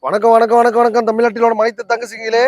வணக்கம் வணக்கம் வணக்கம் வணக்கம் தமிழ்நாட்டிலோட மனைத்து தங்கச்சிங்களே.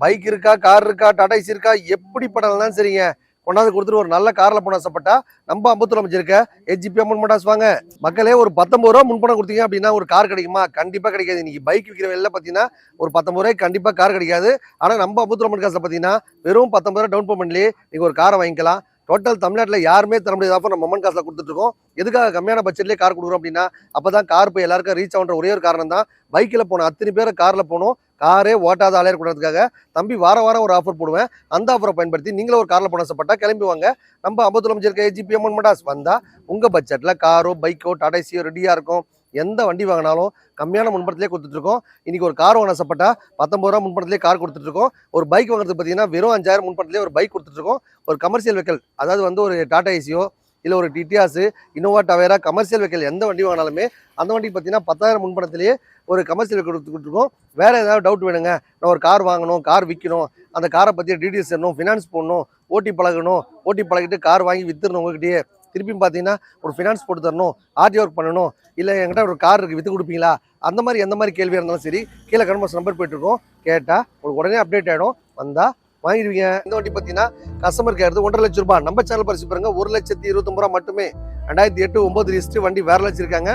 பைக் இருக்கா, கார் இருக்கா, டாடாய்ஸ் இருக்கா, எப்படி படம் சரிங்க கொண்டாந்து கொடுத்துட்டு ஒரு நல்ல கார்ல போன ஆசைப்பட்டா நம்ம அம்பத்தூர் அமைச்சிருக்க ஏஜிபி அம்மன் மோட்டார்ஸ் வாங்க. மக்களே, ஒரு 19 ரூபா முன்பணம் கொடுத்தீங்க அப்படின்னா ஒரு கார் கிடைக்குமா? கண்டிப்பா கிடைக்காது. இன்னைக்கு பைக் விற்கிற வெளில பாத்தீங்கன்னா ஒரு 19 ரூபாய்க்கு கண்டிப்பா கார் கிடைக்காது. ஆனா நம்ம அம்பத்தூர் அம்மன் காசுல பாத்தீங்கன்னா வெறும் 19 ரூபாய் டவுன் பேமெண்ட்லயே நீங்க ஒரு காரை வாங்கிக்கலாம். டோட்டல் தமிழ்நாட்டில் யாருமே தர முடியாத ஆஃபர் நம்ம அம்மன் காசுல கொடுத்துட்டு இருக்கோம். எதுக்காக கம்மியான பட்ஜெட்லேயே கார் கொடுக்குறோம் அப்படின்னா, அப்பதான் கார் போய் எல்லாருக்கும் ரீச் ஆகுன்ற ஒரே ஒரு காரணம் தான். பைக்கில் போன அத்தனை பேரை காரில் போனோம், காரே ஓட்டாத ஆளையர் கூடதுக்காக தம்பி வார வாரம் ஒரு ஆஃபர் போடுவேன். அந்த ஆஃபரை பயன்படுத்தி நீங்களும் ஒரு காரில் போன ஆசைப்பட்டா கிளம்பி வாங்க. நம்ம அம்பத்தூர் அமைச்சிருக்க ஏஜிபி அம்மன் மோட்டார்ஸ் வந்தா உங்க பட்ஜெட்ல காரோ, பைக்கோ, டாடாசியோ ரெடியா இருக்கும். எந்த வண்டி வாங்கினாலும் கம்மியான முன்பணத்திலே கொடுத்துட்டு இருக்கோம். இன்னைக்கு ஒரு கார் வாங்க ஆசைப்பட்டா 19 ரூபா முன்பணத்திலே கார் கொடுத்துட்டு இருக்கோம். ஒரு பைக் வாங்குறதுக்கு பார்த்தீங்கன்னா வெறும் 5000 முன்பணத்திலே ஒரு பைக் கொடுத்துட்டு இருக்கோம். ஒரு கமர்ஷியல் வெஹிக்கிள், அதாவது வந்து ஒரு டாடா ஏசியோ இல்லை ஒரு டிடிஆஸ், இனோவா டவேரா, கமர்ஷியல் வெஹிக்கிள் எந்த வண்டி வாங்கினாலுமே அந்த வண்டிக்கு பார்த்தீங்கன்னா 10,000 முன்பணத்திலேயே ஒரு கமர்ஷியல் வெஹிக்கிள் கொடுத்துட்டு இருக்கோம். வேற ஏதாவது டவுட் வேணுங்க, நான் ஒரு கார் வாங்கணும், கார் விற்கணும், அந்த காரை பற்றி டீட்டெயில்ஸ் தரணும், ஃபினான்ஸ் போடணும், ஓட்டி பழகணும், ஓட்டி பழகிட்டு கார் வாங்கி வித்துடணும், உங்ககிட்டயே திருப்பியும் பார்த்தீங்கன்னா ஒரு ஃபினான்ஸ் போட்டு தரணும், ஆர்டி ஒர்க் பண்ணணும், இல்லை என்கிட்ட ஒரு கார் இருக்குது விற்று கொடுப்பீங்களா, அந்த மாதிரி எந்த மாதிரி கேள்வியாக இருந்தாலும் சரி கீழே கன்மர்ஸ் நம்பர் போயிட்டுருக்கோம். கேட்டால் உங்களுக்கு உடனே அப்டேட் ஆகிடும். வந்தால் வாங்கிடுவீங்க. இந்த வண்டி பார்த்தீங்கன்னா கஸ்டமர் கேர் 1.5 லட்சம் ரூபாய். நம்ம சேனல் பரிசு பாருங்க, 1,29,000 ரூபா மட்டுமே. 2008 9 ரிஜிஸ்டர் வண்டி வேற வச்சிருக்காங்க.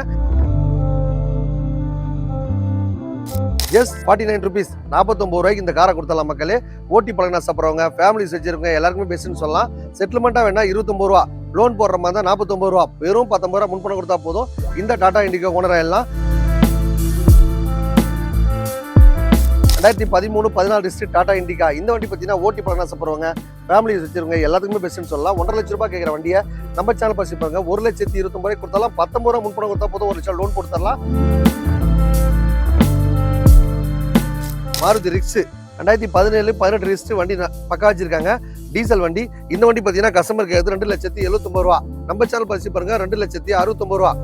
ஜஸ்ட் 49 ருபீஸ், 49 ரூபாய்க்கு இந்த காரை கொடுத்தலாம் மக்களே. ஓட்டி பழகினா சாப்பிட்றவங்க, ஃபேமிலிஸ் வச்சிருக்கவங்க எல்லாருக்குமே பெஸ்ட்னு சொல்லலாம். செட்டில்மெண்ட்டாக வேணா 29 ரூபா, லோன் போடுற மாதிரி தான் 49 ரூபா. வெறும் 19 ரூபா முன்பணம் கொடுத்தா போதும். இந்த டாடா இண்டிகோ ஓனர் ஆயிடலாம். 2013 14 டிஸ்ட்ரிக்ட் டாடா இண்டிகா. இந்த வண்டி பார்த்தீங்கன்னா ஓட்டி பழகினா சாப்பிட்றவங்க, ஃபேமிலிஸ் வச்சிருக்கவங்க எல்லாத்துக்குமே பெஸ்ட்னு சொல்லலாம். 1.5 லட்சம் ரூபாய் கேட்குற வண்டியை நம்ம சேனல் பரிசு பாருங்க, 1,29,000 ரூபாய் கொடுத்தாலும் 19 ரூபா முன்பணம் கொடுத்தா போதும், 1 லட்சம் லோன் போட்டு தரலாம். மாருதி ரிக்ஸ் 2017 18 ரிஜிஸ்டர் வண்டி பக்கா வச்சிருக்காங்க. டீசல் வண்டி. இந்த வண்டி பார்த்தீங்கன்னா கஸ்டமர் கேட்குறது 2,79,000 ரூபா. நம்ம சேனல் பரிசு பாருங்க, 2,69,000 ரூபா.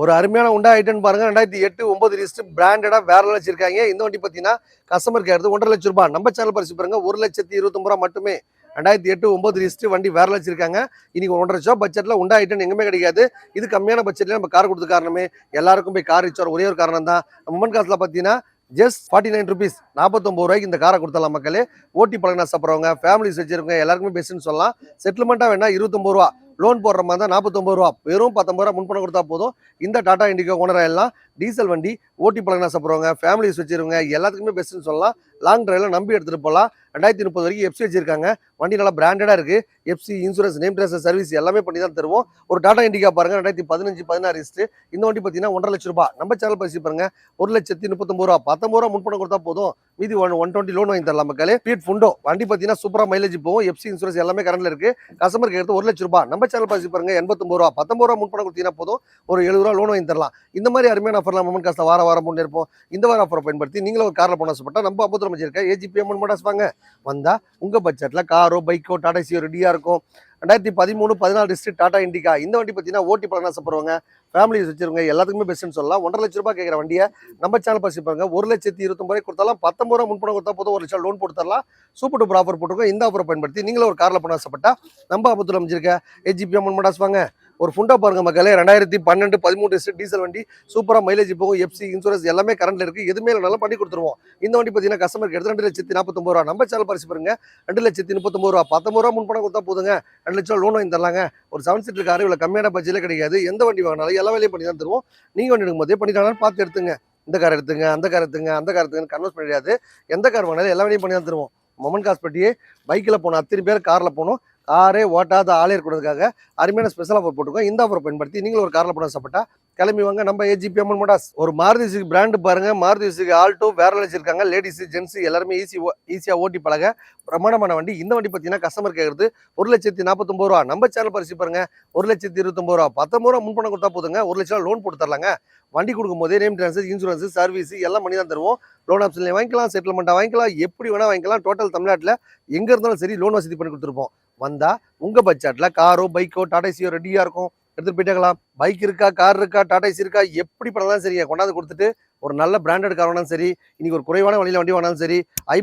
ஒரு அருமையான உண்டா ஐட்டன் பாருங்க, 2008 9 ரிஜிஸ்டர் பிராண்டடா வேற வச்சிருக்காங்க. இந்த வண்டி பார்த்தீங்கன்னா கஸ்டமர் கேட்கறது 1.5 லட்சம் ரூபாய். நம்ம சேனல் பரிசு பாருங்க, 1,29,000 ரூபாய் மட்டுமே. 2008 9 ரிஜிஸ்டர் வண்டி வேற வச்சிருக்காங்க. இன்னைக்கு 1.5 லட்சம் பட்ஜெட்ல உண்டா ஐட்டன் எங்குமே கிடைக்காது. இது கம்மியான பட்ஜெட்ல நம்ம கார் கொடுத்த காரணமே எல்லாருக்கும் போய் கார் ரீச் ஒரே ஒரு காரணம் தான். நம்ம காசுல பார்த்தீங்கன்னா ஜஸ்ட் 49 ருபீஸ், 49 ரூபாய்க்கு இந்த காரை கொடுத்தலாம் மக்களே. ஓட்டி பழகினா சாப்பிட்றவங்க, ஃபேமிலிஸ் வச்சிருக்கவங்க எல்லாருக்குமே பெஸ்ட்னு சொல்லலாம். செட்டில்மெண்ட்டாக வேணா 29 ரூபா, லோன் போடுற மாதிரி தான் 49 ரூபா. வெறும் 19 ரூபா முன்பணம் கொடுத்தா போதும். இந்த டாடா இண்டிகோ ஓனர் ஆயிடலாம். டீசல் வண்டி, ஓட்டி பழகினா சாப்பிட்றவங்க, ஃபேமிலிஸ் வச்சிருக்கவங்க எல்லாத்துக்குமே பெஸ்ட்னு சொல்லலாம். லாங் டிரைவ்ல நம்பி எடுத்துட்டு போகலாம். 2030 வரைக்கும் எஃப்சி வச்சிருக்காங்க. வண்டி நல்லா பிராண்டடா இருக்கு. FC, insurance, name dress service எல்லாமே பண்ணி தான் தருவோம். ஒரு டாடா இண்டிகா பாருங்க, 2015 16 ரிஜிஸ்டர். இந்த வண்டி பார்த்தீங்கன்னா 1.5 லட்சம் ரூபாய். நம்ம சேனல் பரிசு பாருங்க, 1,39,000 ரூபா. 19 ரூபா முன்பணம் கொடுத்தா போதும், மீதி 120 லோன் வாங்கி தரலாம் மக்களே. ஃபீட் ஃபுண்டோ வண்டி பார்த்தீங்கன்னா சூப்பரா மைலேஜ் போகும். எஃப்சி, இன்சூரன்ஸ் எல்லாமே கரண்ட்ல இருக்கு. கஸ்டமர் கேட்கறது 1 லட்சம் ரூபாய். நம்ம சேனல் பரிசு பாருங்க, 89 ரூபா. 19 ரூபா முன்பணம் கொடுத்தீங்கன்னா போதும், ஒரு 70 ரூபா லோன் வாங்கி தரலாம். இந்த மாதிரி அருமையான ஆஃபர்லாம் மொமெண்ட் காசுல வார வாரம் போட்டு இருப்போம். இந்த வார ஆஃபரை பயன்படுத்தி நீங்களும் ஒரு கார்ல போன ஆசைப்பட்டா நம்ம அம்பத்தூர் அமைச்சிருக்க ஏஜிபி அம்மன் மோட்டார்ஸ் வாங்க. வந்தா உங்க பட்ஜெட்ல காரோ, பைக்கோ, டாடாசியோ ரெடியா இருக்கும். 2013 14 டிஸ்ட்ரிக்ட் டாடா இண்டிகா. இந்த வண்டி பார்த்தீங்கன்னா ஓட்டி பழகினா சாப்பிட்றவங்க, ஃபேமிலிஸ் வச்சிருக்கவங்க எல்லாத்துக்குமே பெஸ்ட்னு சொல்லலாம். 1.5 லட்சம் ரூபாய் கேட்குற வண்டியை நம்ம சேனல் பரிசு பாருங்க, 1,29,000 ரூபாய் கொடுத்தாலும் 19 ரூபா முன்பணம் கொடுத்தா போதும், 1 லட்சம் லோன் போட்டு தரலாம். சூப்பர் டூப்பர் ஆஃபர் போட்டுருக்கோம். இந்த ஆஃபரை பயன்படுத்தி நீங்களும் ஒரு கார்ல போன ஆசைப்பட்டா நம்ம அம்பத்தூர் அமைச்சிருக்க ஏஜிபி அம்மன் மோட்டார்ஸ் வாங்க. ஒரு ஃபுண்டா பாருங்க மக்களே, 2012 13 ரிஜிஸ்டர் டீசல் வண்டி, சூப்பரா மைலேஜ் போகும். எஃப்சி, இன்சூரன்ஸ் எல்லாமே கரண்ட்ல இருக்கு. எதுவுமே இல்லைனாலும் பண்ணி கொடுத்துருவோம். இந்த வண்டி பார்த்தீங்கன்னா கஸ்டமர் கேட்கறது 2,49,000 ரூபா. நம்ம சேனல் பரிசு பாருங்க, 2,39,000 ரூபா. 19 ரூபா முன்பணம் கொடுத்தா போதுங்க, 2 லட்சம் லோன் வாங்கி தரலாங்க. ஒரு 7 சீட்டர் கார் இவ்வளவு கம்மியான பட்ஜெட்ல கிடைக்காது. எந்த வண்டி வாங்கினாலும் எல்லா வேலையும் பண்ணி தான் தருவோம். நீங்க வண்டி எடுக்கும் போதே பண்ணிட்டாலும் பார்த்து எடுத்துங்க. இந்த கார் எடுத்துங்க, அந்த கார் எடுத்துங்க, அந்த கார் எடுத்துங்க கன்வெர்ஸ் பண்ணிடாது. எந்த கார் வாங்கினாலும் எல்லா வேலையும் பண்ணி தான் தருவோம். மொமன் காஸ்பட்டியே பைக்கில் போனோம், அத்தனை பேர் காரில் போனோம், காரே ஓட்டாத ஆளே இருக்கிறதுக்காக அருமையான ஸ்பெஷல் ஆஃபர் போட்டுருக்கோம். இந்த ஆஃபரை பயன்படுத்தி நீங்களும் ஒரு காரில் போன ஆசைப்பட்டா கிளம்பி வாங்க. நம்ம ஏஜிபி அம்மன் மோட்டார்ஸ். ஒரு மாருதி சுசுகி பிராண்டு பாருங்க, மாருதி சுசுகி ஆல்டோ வேற வச்சிருக்காங்க. லேடிஸ், ஜென்ஸ் எல்லாருமே ஈஸியா ஓட்டி பழக பிரமாண்டமான வண்டி. இந்த வண்டி பார்த்தீங்கன்னா கஸ்டமர் கேட்கறது 1,49,000 ரூபா. நம்ம சேனல் பரிசு பாருங்க, 1,29,000 ரூபா. 19 ரூபா முன்பணம் கொடுத்தா போதுங்க, 1 லட்சம் லோன் போட்டு தரலாங்க. வண்டி கொடுக்கும் போதே நேம் ட்ரான்ஸ்ஃபர், இன்சூரன்ஸ், சர்வீஸ் எல்லாம் பண்ணி தான் தருவோம். லோன் ஆப்ஷன்ல வாங்கிக்கலாம், செட்டில்மெண்ட்டாக வாங்கிக்கலாம், எப்படி வேணா வாங்கிக்கலாம். டோட்டல் தமிழ்நாட்டில் எங்க இருந்தாலும் சரி லோன் வசதி பண்ணி கொடுத்துருப்போம். வந்தா உங்க பட்ஜெட்ல காரோ பைக்கோ டாடா ஏசியோ ரெடியா இருக்கும், எடுத்துட்டு போயிட்டே. பைக் இருக்கா, கார் இருக்கா, டாடா ஏசி இருக்கா, எப்படி பண்ணாலும் சரிங்க கொண்டாந்து கொடுத்துட்டு ஒரு நல்ல பிராண்டட் கார் வேணாலும் சரி, இன்னைக்கு ஒரு குறைவான வழியில வண்டி வேணாலும் சரி,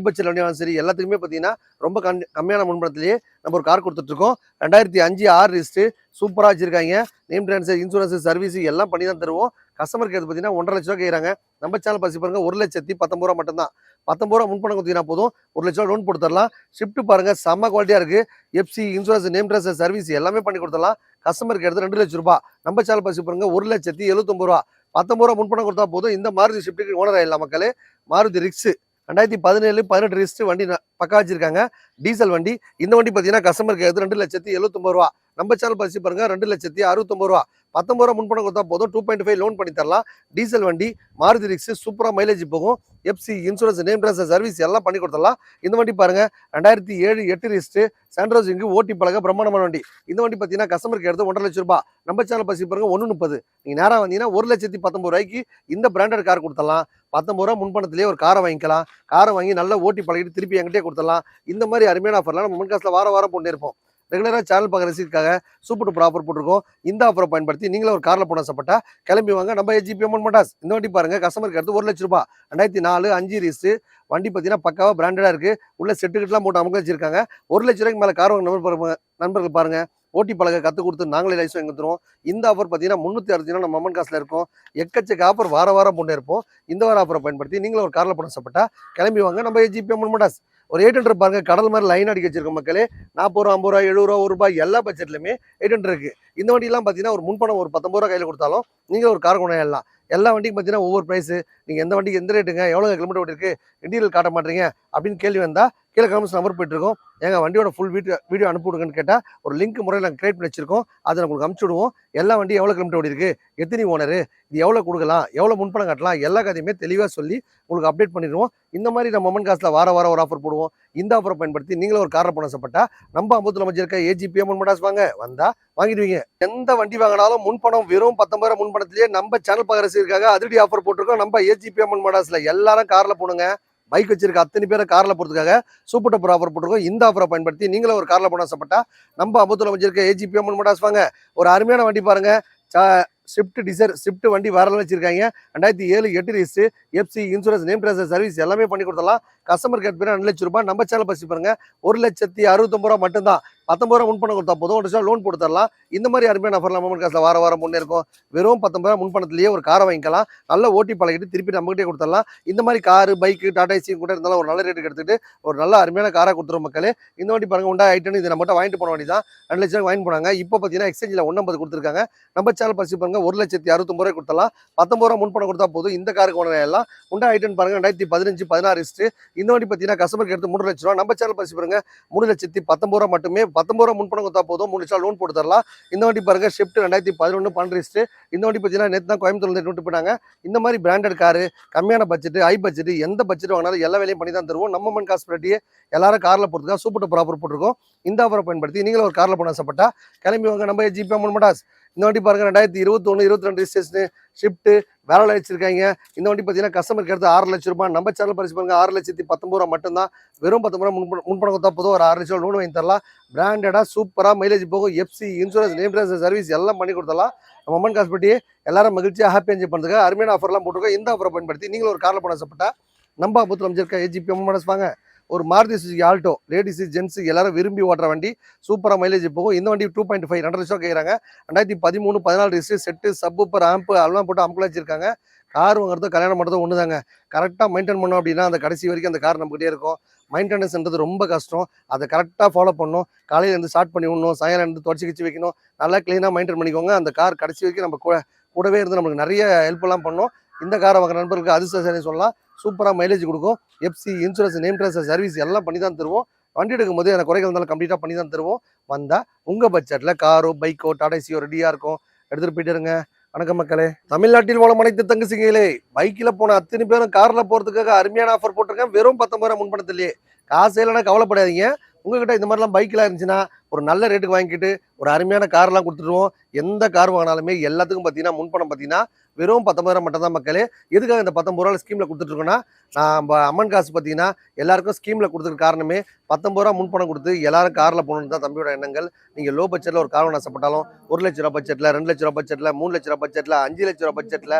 பட்ஜெட் வண்டி வேணாலும் சரி, எல்லாத்துக்குமே பார்த்தீங்கன்னா ரொம்ப கம்மியான முன்பணத்திலேயே நம்ம ஒரு கார் கொடுத்துட்டு இருக்கோம். 2005 6 ரிஸ்ட் சூப்பரா வச்சிருக்காங்க. நேம் டிரான்ஸ்ஃபர், இன்சூரன்ஸ், சர்வீஸ் எல்லாம் பண்ணி தான் தருவோம். கஸ்டமருக்கு அது பார்த்தீங்கன்னா 1,50,000 ரூபா கேட்குறாங்க. நம்ம சேனல் பசி பாருங்க 1,19,000 மட்டும் தான். 19 ரூபா முன்பணம் கொடுத்தீங்கன்னா போதும், 1,00,000 லோன் போட்டு தரலாம். ஷிஃப்ட் பாருங்க செம்ம குவாலிட்டியா இருக்கு. FC, insurance, name transfer, service எல்லாமே பண்ணி கொடுத்துடலாம். கஸ்டமருக்கு எடுத்து 2,00,000 ரூபாய். நம்ம சேனல் பசி பாருங்க 1,79,000 ரூபா. 19 ரூபா முன்பணம் கொடுத்தா போதும். இந்த மாருதி ஷிஃப்ட்டுக்கு ஓனர் ஆயிடலாம் மக்களே. மாருதி ரிக்ஸ் 2017 18 ரிஸ்ட் வண்டி பக்கா வச்சிருக்காங்க. டீசல் வண்டி. இந்த வண்டி பார்த்தீங்கன்னா கஸ்டமருக்கு எடுத்து 2,79,000 ரூபா. நம்ம சேனல் பசி பாருங்க 2,69,000 ரூபா. 19 ரூபா முன்பணம் கொடுத்தா போதும். 2.5 லோன் பண்ணி தரலாம். டீசல் வண்டி, மாருதி ரிக்ஸ் சூப்பரா மைலேஜ் போகும். FC, insurance, name transfer, service எல்லாம் பண்ணி கொடுத்துடலாம். இந்த வண்டி பாருங்க 2007 8 ரிஸ்ட் சாண்ட்ரோஸ் இங்கு ஓட்டி பழக பிரம்மாண்டமான வண்டி. இந்த வண்டி பார்த்தீங்கன்னா கஸ்டமருக்கு எடுத்து 1,50,000 ரூபாய். நம்ம சேனல் பசி பாருங்க 130. நீங்க நேரா வந்தீங்கன்னா 1,19,000 ரூபாய்க்கு இந்த பிராண்டட் கார் கொடுத்துடலாம். 19 ரூபா முன்பணத்திலேயே ஒரு காரை வாங்கிக்கலாம். காரை வாங்கி நல்லா ஓட்டி பழகிட்டு திருப்பி என்கிட்டே கொடுத்துடலாம். இந்த மாதிரி அருமையான ஆஃபர்லாம் நம்ம முன்காசில் வாரம் போட்டு இருப்போம். ரெகுலராக சேனல் பார்க்குற ரசிக்காக சூப்பர் டூப்பர் ஆஃபர் போட்டிருக்கோம். இந்த ஆஃபரை பயன்படுத்தி நீங்களும் ஒரு காரில் போன ஆசைப்பட்டா கிளம்பி வாங்க. நம்ம ஏஜிபி மோட்டார்ஸ். இந்த வண்டி பாருங்க கஸ்டமருக்கு எடுத்து 1,00,000 ரூபாய். 2004 5 ரிஸ்ட் வண்டி பார்த்தீங்கன்னா பக்காவா பிராண்டடா இருக்கு. உள்ள செட்டுக்கிட்டலாம் போட்டு அமுக்க வச்சிருக்காங்க. 1,00,000 ரூபாய்க்கு மேலே கார் வாங்க நண்பர்கள் பாருங்க. ஓட்டி பழக கற்றுக் கொடுத்து நாங்களே லைசன்ஸ் வாங்கி தருவோம். இந்த ஆஃபர் பார்த்தீங்கன்னா 360 நம்ம அம்மன் காசில் இருக்கும். எக்கச்சக்க ஆஃபர் வாரம் போட்டே இருப்போம். இந்த வார ஆஃபரை பயன்படுத்தி நீங்களும் ஒரு காரில் போன ஆசைப்பட்டா கிளம்பி வாங்க. நம்ம ஏஜிபி மோட்டார்ஸ். ஒரு 800 பாருங்க கடல் மாதிரி லைன் அடிக்க வச்சிருக்கோம் மக்களே. 40 ரூபா 50 ரூபா 70 ரூபா 1 ரூபாய் எல்லா பட்ஜெட்லையுமே 800 இருக்கு. இந்த வண்டியெல்லாம் பார்த்தீங்கன்னா ஒரு முன்பணம் ஒரு 19 ரூபா கையில் கொடுத்தாலும் நீங்கள் ஒரு கார் கொண்டாடலாம். எல்லா வண்டிக்கும் பார்த்தீங்கன்னா ஒவ்வொரு ப்ரைஸ். நீங்கள் எந்த வண்டிக்கு எந்த ரேட்டுங்க, எவ்வளோ கிலோமீட்டர் ஓடி இருக்கு, இன்டீரியல் காட்ட மாட்டீங்க அப்படின்னு கேள்வி வந்தால் கீழே கமெண்ட்ஸ் நம்பர் போயிட்டு இருக்கோம். எங்கள் வண்டியோட ஃபுல் வீடியோ அனுப்பிவிடுங்கன்னு கேட்டால் ஒரு லிங்க் முறையில் நாங்கள் கிரியேட் பண்ணி வச்சிருக்கோம். அதை உங்களுக்கு அனுப்பிச்சு விடுவோம். எல்லா வண்டியும் எவ்வளோ கிலோமீட்டர் ஓடி இருக்கு, எத்தனை ஓனரு, இது எவ்வளோ கொடுக்கலாம், எவ்வளோ முன்பணம் கட்டலாம், எல்லா கதையுமே தெளிவாக சொல்லி உங்களுக்கு அப்டேட் பண்ணிடுவோம். இந்த மாதிரி நம்ம மொமெண்ட் காசில் வாரம் ஒரு ஆஃபர் போடுவோம். இந்த ஆஃபரை பயன்படுத்தி நீங்களும் ஒரு காரை போன ஆசைப்பட்டா நம்ம அம்பத்தூர் அமைச்சர் இருக்க ஏஜிபி மோட்டார்ஸ் வாங்க. வந்தா வாங்கிடுவீங்க. எந்த வண்டி வாங்கினாலும் முன்பணம் வெறும் 19 ரூபா முன்பணத்திலேயே நம்ம சேனல் பார்க்கறதுக்காக அதிரடி ஆஃபர் போட்டிருக்கோம். நம்ம ஏஜிபி மோட்டார்ஸ்ல எல்லாரும் கார்ல போடுங்க. பைக் வச்சிருக்க அத்தனை பேரை கார்ல போறதுக்காக சூப்பர் டூப்பர் ஆஃபர் போட்டிருக்கோம். இந்த ஆஃபரை பயன்படுத்தி நீங்களும் ஒரு கார்ல போன ஆசைப்பட்டா நம்ம அம்பத்தூர் அமைச்சிருக்க ஏஜிபி மோட்டார்ஸ் வாங்க. ஒரு அருமையான வண்டி பாருங்க. ஸ்விஃப்ட் டிசைர் ஸ்விஃப்ட் வண்டி வேற வச்சிருக்காங்க. 2007 8 wrist FC, insurance, name transfer, service எல்லாமே பண்ணி கொடுத்தலாம். கஸ்டமர் கேட் பேர் 2,00,000 ரூபாய். நம்ம சேனல் பசி பாருங்க 1,69,000 ரூபாய் மட்டும்தான். 19 ரூபா முன்பணம் கொடுத்தா போதும். 1 லோன் போட்டு தரலாம். இந்த மாதிரி அருமையான ஆஃபர்லாம் மொமெண்ட் காசில் வாரம் முன்னே இருக்கும். வெறும் 19 ரூபா முன்பணத்திலேயே ஒரு காரை வாங்கிக்கலாம். நல்லா ஓட்டி பழகிட்டு திருப்பி நம்மகிட்டே கொடுத்துடலாம். இந்த மாதிரி காரு பைக்கு டாடா ஏசி கூட இருந்தாலும் ஒரு நல்ல ரேட்டுக்கு எடுத்துட்டு ஒரு நல்ல அருமையான காராக கொடுத்துரும் மக்களே. இந்த வண்டி பாருங்க உண்டா ஐட்டன் இது நம்மகிட்ட வாங்கிட்டு போன வண்டி தான். 2,00,000 வாங்கி போனாங்க. இப்போ பார்த்தீங்கன்னா எக்ஸ்சேஞ்சில் 150 கொடுத்துருக்காங்க. நம்ம சேனல் பசி பாருங்க 1,69,000 ரூபாய் கொடுத்தலாம். 19 ரூபா முன்பணம் கொடுத்தா போதும். இந்த காருக்கு ஒன்று எல்லாம் உண்டா ஐட்டன் பாருங்க 2015 16 ரிஸ்ட். இந்த வண்டி பார்த்தீங்கன்னா கஸ்டமருக்கு எடுத்து 3,00,000 ரூபா. நம்ம சேனல் பசி பாருங்க 3,19,000 ரூபா மட்டுமே. 19 ரூபா முன்பணம் கொடுத்தா போதும். 3,00,000 லோன் போட்டு தரலாம். இந்த வண்டி பாருங்க ஷிஃப்ட் 2011 12 ரிஸ்ட். இந்த வண்டி பார்த்தீங்கன்னா நேற்று தான் கோயம்புத்தூர்ல இருந்து போனாங்க. இந்த மாதிரி பிராண்டட் காரு கம்மியான பட்ஜெட் பட்ஜெட் எந்த பட்ஜெட் வாங்கினாலும் எல்லா வேலையும் பண்ணி தான் தருவோம். நம்ம மண் காசு பட்டியே எல்லாரும் கார்ல போறதுக்காக சூப்பர் டூப்பர் ஆஃபர் போட்டிருக்கோம். இந்த ஆஃபரை பயன்படுத்தி நீங்களும் ஒரு கார்ல போன ஆசைப்பட்டா கிளம்பி வாங்க. நம்ம ஏஜிபி மோட்டார்ஸ். இந்த வண்டி பாருங்க 2021 22 ரிஜிஸ்ட்ரேஷன் ஷிஃப்ட் வேற வச்சிருக்காங்க. இந்த வண்டி பார்த்தீங்கன்னா கஸ்டமருக்கு எடுத்து 6,00,000 ரூபாய். நம்ம சேனல் பரிசு பாருங்க 6,19,000 ரூபாய் மட்டும்தான். வெறும் 19 ரூபா முன்பணம் கொடுத்தா போதும். ஒரு 6,00,000 லோன் வாங்கி தரலாம். பிராண்டடா சூப்பரா மைலேஜ் போகும். FC, insurance, name transfer, service எல்லாம் பண்ணி கொடுத்தலாம். நம்ம அம்மன் காஸ்பெட்டி எல்லாரும் மகிழ்ச்சியாக ஹாப்பி என்ஜாய் பண்ணுறதுக்கு அருமையான ஆஃபர்லாம் போட்டுருக்கோம். இந்த ஆஃபரை பயன்படுத்தி நீங்களும் ஒரு காரில் போன ஆசைப்பட்டா நம்ம அம்பத்தூர் அமைச்சிருக்க ஏஜிபி மோட்டார்ஸ் வாங்க. ஒரு Maruti Suzuki Alto ladies gents எல்லாரும் விரும்பி ஓட்டுற வண்டி. சூப்பராக மைலேஜ் போகும். இந்த வண்டி 2.5 2,00,000 கேட்குறாங்க. 2013 14 ரிஜிஸ்ட்ரேஷன் செட்டு சப்பூப்பர் ஆம்பு அதெல்லாம் போட்டு அமுக்கல வச்சிருக்காங்க. கார் வாங்குறது கல்யாணம் பண்ணுறது ஒன்று தாங்க. கரெக்டாக மெயின்டைன் பண்ணோம் அப்படின்னா அந்த கடைசி வரைக்கும் அந்த கார் நம்மகிட்டே இருக்கும். மெயின்டெனன்ஸ்ன்றது ரொம்ப கஷ்டம். அதை கரெக்டாக ஃபாலோ பண்ணணும். காலையில் இருந்து ஸ்டார்ட் பண்ணி விடணும், சாயங்காலம் இருந்து தொடச்சி கிச்சு வைக்கணும். நல்லா க்ளீனாக மெயின்டைன் பண்ணிக்கோங்க. அந்த கார் கடைசி வரைக்கும் நம்ம கூடவே இருந்து நமக்கு நிறைய ஹெல்ப்லாம் பண்ணணும். இந்த காரை வாங்குற நண்பர்களுக்கு அதிர்ஷ்டம் சொல்லலாம். சூப்பராக மைலேஜ் கொடுக்கும். FC, insurance, name transfer, service எல்லாம் பண்ணி தான் தருவோம். வண்டி எடுக்கும் போது எனக்கு குறைகள் இருந்தாலும் கம்ப்ளீட்டாக பண்ணி தான் தருவோம். வந்தால் உங்கள் பட்ஜெட்டில் காரோ பைக்கோ டாடா ஏசியோ ரெடியாக இருக்கும். எடுத்துகிட்டு போயிட்டு இருங்க. வணக்கம் மக்களே. தமிழ்நாட்டில் வாழும் அனைத்து தங்கச்சிங்களே, பைக்கில் போன அத்தனை பேரும் காரில் போகிறதுக்காக அருமையான ஆஃபர் போட்டிருக்கேன். வெறும் 19 ரூபா முன்பணத்திலேயே. காசு இல்லைன்னா கவலைப்படாதீங்க. உங்ககிட்ட இந்த மாதிரிலாம் பைக்லாம் இருந்துச்சுன்னா ஒரு நல்ல ரேட்டுக்கு வாங்கிக்கிட்டு ஒரு அருமையான கார்லாம் கொடுத்துருவோம். எந்த கார் வாங்கினாலுமே எல்லாத்துக்கும் பார்த்தீங்கன்னா முன்பணம் பார்த்தீங்கன்னா வெறும் 19,000 மட்டும் தான் மக்களே. எதுக்காக இந்த 19 ரூபா ஸ்கீம்ல கொடுத்துட்டு இருக்கோம்னா, நம்ம அம்மன் காசு பார்த்தீங்கன்னா எல்லாருக்கும் ஸ்கீம்ல கொடுத்துருக்க காரணமே 19 ரூபா முன்பணம் கொடுத்து எல்லாரும் கார்ல போகணும்னு தான் தம்பியோட எண்ணங்கள். நீங்க லோ பட்ஜெட்ல ஒரு கார் வாங்க ஆசைப்பட்டாலும் 1,00,000 பட்ஜெட்ல, 2,00,000 பட்ஜெட்ல, 3,00,000 பட்ஜெட்ல, 5,00,000 பட்ஜெட்ல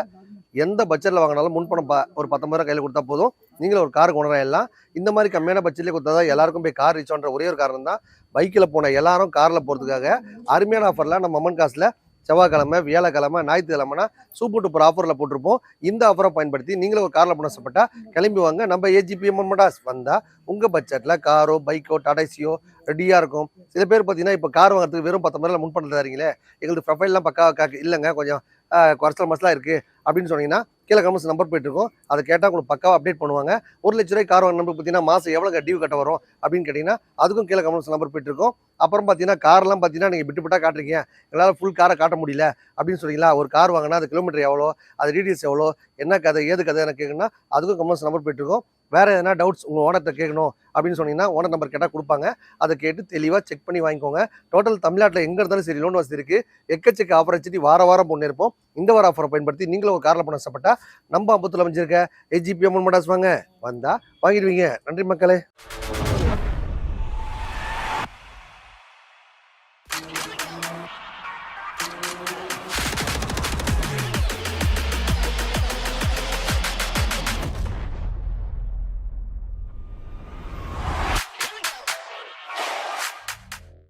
எந்த பட்ஜெட்ல வாங்கினாலும் முன்பணம் ஒரு 19 கையில கொடுத்தா போதும். நீங்களும் ஒரு கார் ஓனரா எல்லாம். இந்த மாதிரி கம்மியான பட்ஜெட்லயே கொடுத்தா தான் எல்லாருக்கும் போய் கார் ரீச் ஆன்ற ஒரே ஒரு காரணம் தான், பைக்ல போன எல்லாரும் கார்ல போறதுக்காக அருமையான ஆஃபர்ல நம்ம அம்மன் காசுல செவ்வாய்க்கிழமை, வியாழக்கிழமை, ஞாயிற்றுக்கிழமைனா சூப்பர் டூப்பர் ஆஃபர்ல போட்டிருப்போம். இந்த ஆஃபரை பயன்படுத்தி நீங்களும் ஒரு கார்ல போன ஆசைப்பட்டா கிளம்பி வாங்க. நம்ம ஏஜிபி அம்மன் மடாஸ் வந்தா உங்க பட்ஜெட்ல காரோ, பைக்கோ, டாடாசியோ ரெடியா இருக்கும். சில பேர் பார்த்தீங்கன்னா இப்போ கார் வாங்குறதுக்கு வெறும் 19,000 முன்பணம் தரீங்களே, எங்களுக்கு ப்ரொஃபைல்லாம் பக்காவா இல்லைங்க, கொஞ்சம் குறைச்சல் மசலாம் இருக்கு அப்படின்னு சொன்னீங்கன்னா கீழே கமெண்ட்ஸ் நம்பர் போயிட்டு இருக்கும். அதை கேட்டால் உங்களுக்கு பக்காவாக அப்டேட் பண்ணுவாங்க. 1,00,000 ரூபாய் கார் வாங்க நம்பருக்கு பார்த்தீங்கன்னா மாதம் எவ்வளோ டியூ கட்ட வரும் அப்படின்னு கேட்டிங்கன்னா அதுக்கும் கீழே கமெண்ட்ஸ் நம்பர் போயிட்டு இருக்கும். அப்புறம் பார்த்தீங்கன்னா கார்லாம் பார்த்தீங்கன்னா நீங்கள் விட்டு விட்டா காட்டுறீங்க, எங்களால் ஃபுல் காரை காட்ட முடியல அப்படின்னு சொன்னீங்களா, ஒரு கார் வாங்கினா அது கிலோமீட்டர் எவ்வளோ, அது டீட்டெயில்ஸ் எவ்வளோ, என்ன கதை ஏது கதை எனக்கு கேட்குன்னா அதுக்கும் கமெண்ட்ஸ் நம்பர் போயிட்டு இருக்கும். வேறு எதனா டவுட்ஸ் உங்கள் ஓனர்கிட்ட கேட்கணும் அப்படின்னு சொன்னீங்கன்னா ஓனர் நம்பர் கேட்டால் கொடுப்பாங்க. அதை கேட்டு தெளிவாக செக் பண்ணி வாங்கிக்கோங்க. டோட்டல் தமிழ்நாட்டில் எங்கே இருந்தாலும் சரி லோன் வசதி இருக்குது. எக்கச்சக்க ஆஃபர் வச்சுட்டு வாரம் பொண்ணு இருப்போம். இந்த வார ஆஃபரை பயன்படுத்தி நீங்களும் ஒரு காரில் பண்ண ஆசைப்பட்டா நம்ம அம்பத்தில் அமைஞ்சிருக்க ஏஜிபி அம்மன் மடாஸ் வாங்க, வந்தால் வாங்கிடுவீங்க. நன்றி மக்களே.